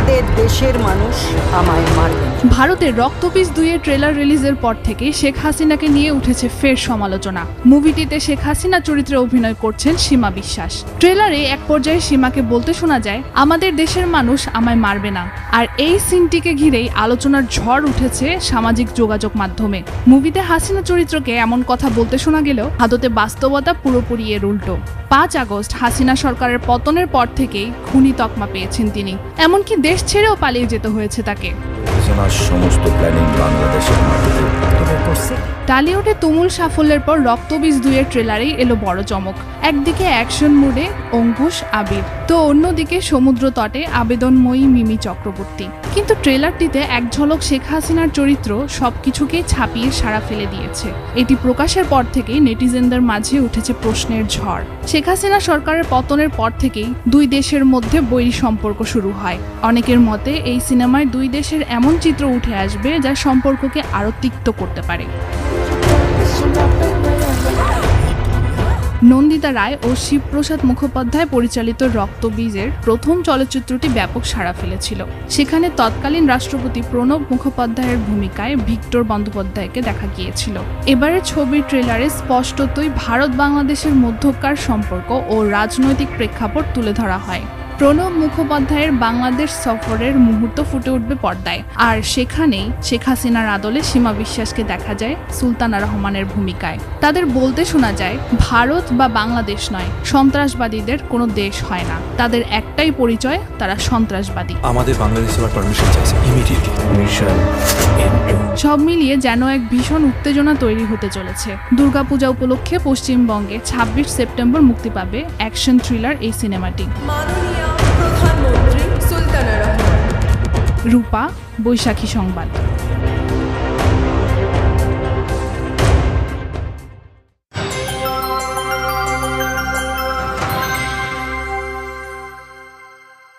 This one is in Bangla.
আমাদের দেশের মানুষ আমায় মারবে না। ভারতের রক্তবীজ 2 এর ট্রেলার রিলিজের পর থেকে শেখ হাসিনাকে নিয়ে উঠেছে ফের সমালোচনা। মুভিটিতে শেখ হাসিনা চরিত্রে অভিনয় করছেন সীমা বিশ্বাস। ট্রেলারে এক পর্যায়ে সীমাকে বলতে শোনা যায়, আমাদের দেশের মানুষ আমায় মারবে না। আর এই সিনটিকে ঘিরেই আলোচনার ঝড় উঠেছে সামাজিক যোগাযোগ মাধ্যমে। মুভিতে হাসিনা চরিত্রকে এমন কথা বলতে শোনা গেলেও আদতে বাস্তবতা পুরোপুরি এর উল্টো। 5 আগস্ট হাসিনা সরকারের পতনের পর থেকেই খুনি তকমা পেয়েছেন তিনি, এমনকি দেশ ছেড়েও পালিয়ে যেতে হয়েছে তাকে। সমস্ত প্ল্যানিং বাংলাদেশের মাটিতে করছে। টালিউডে তুমুল সাফল্যের পর রক্তবীজ 2 এর ট্রেলারেই এলো বড় চমক। একদিকে অ্যাকশন মুডে অঙ্কুশ আবির, তো অন্যদিকে সমুদ্র তটে আবেদনময়ী মিমি চক্রবর্তী। কিন্তু ট্রেলারটিতে এক ঝলক শেখ হাসিনার চরিত্র সবকিছুকেই ছাপিয়ে সাড়া ফেলে দিয়েছে। এটি প্রকাশের পর থেকেই নেটিজেনদের মাঝে উঠেছে প্রশ্নের ঝড়। শেখ হাসিনা সরকারের পতনের পর থেকেই দুই দেশের মধ্যে বৈরী সম্পর্ক শুরু হয়। অনেকের মতে এই সিনেমায় দুই দেশের এমন চিত্র উঠে আসবে যা সম্পর্ককে আরও তিক্ত করতে পারে। নন্দিতা রায় ও শিবপ্রসাদ মুখোপাধ্যায় পরিচালিত রক্তবীজের প্রথম চলচ্চিত্রটি ব্যাপক সাড়া ফেলেছিল। সেখানে তৎকালীন রাষ্ট্রপতি প্রণব মুখোপাধ্যায়ের ভূমিকায় ভিক্টর বন্দ্যোপাধ্যায়কে দেখা গিয়েছিল। এবারের ছবির ট্রেলারে স্পষ্টতই ভারত বাংলাদেশের মধ্যকার সম্পর্ক ও রাজনৈতিক প্রেক্ষাপট তুলে ধরা হয়। প্রণব মুখোপাধ্যায়ের বাংলাদেশ সফরের মুহূর্ত ফুটে উঠবে পর্দায়, আর সেখানেই শেখ হাসিনার আদলে সীমা বিশ্বাসকে দেখা যায় সুলতানা রহমানের ভূমিকায়। তাদের বলতে শোনা যায়, ভারত বা বাংলাদেশ নয়, সন্ত্রাসবাদীদের কোনো দেশ হয় না, তাদের একটাই পরিচয়, তারা সন্ত্রাসবাদী। আমাদের বাংলাদেশে পারমিশন চাইছে ইমিডিয়েটলি। সব মিলিয়ে যেন এক ভীষণ উত্তেজনা তৈরি হতে চলেছে। দুর্গাপূজা উপলক্ষে পশ্চিমবঙ্গে 26 সেপ্টেম্বর মুক্তি পাবে অ্যাকশন থ্রিলার এই সিনেমাটি। মাননীয় প্রধানমন্ত্রী সুলতানা রহমান। রূপা, বৈশাখী সংবাদ।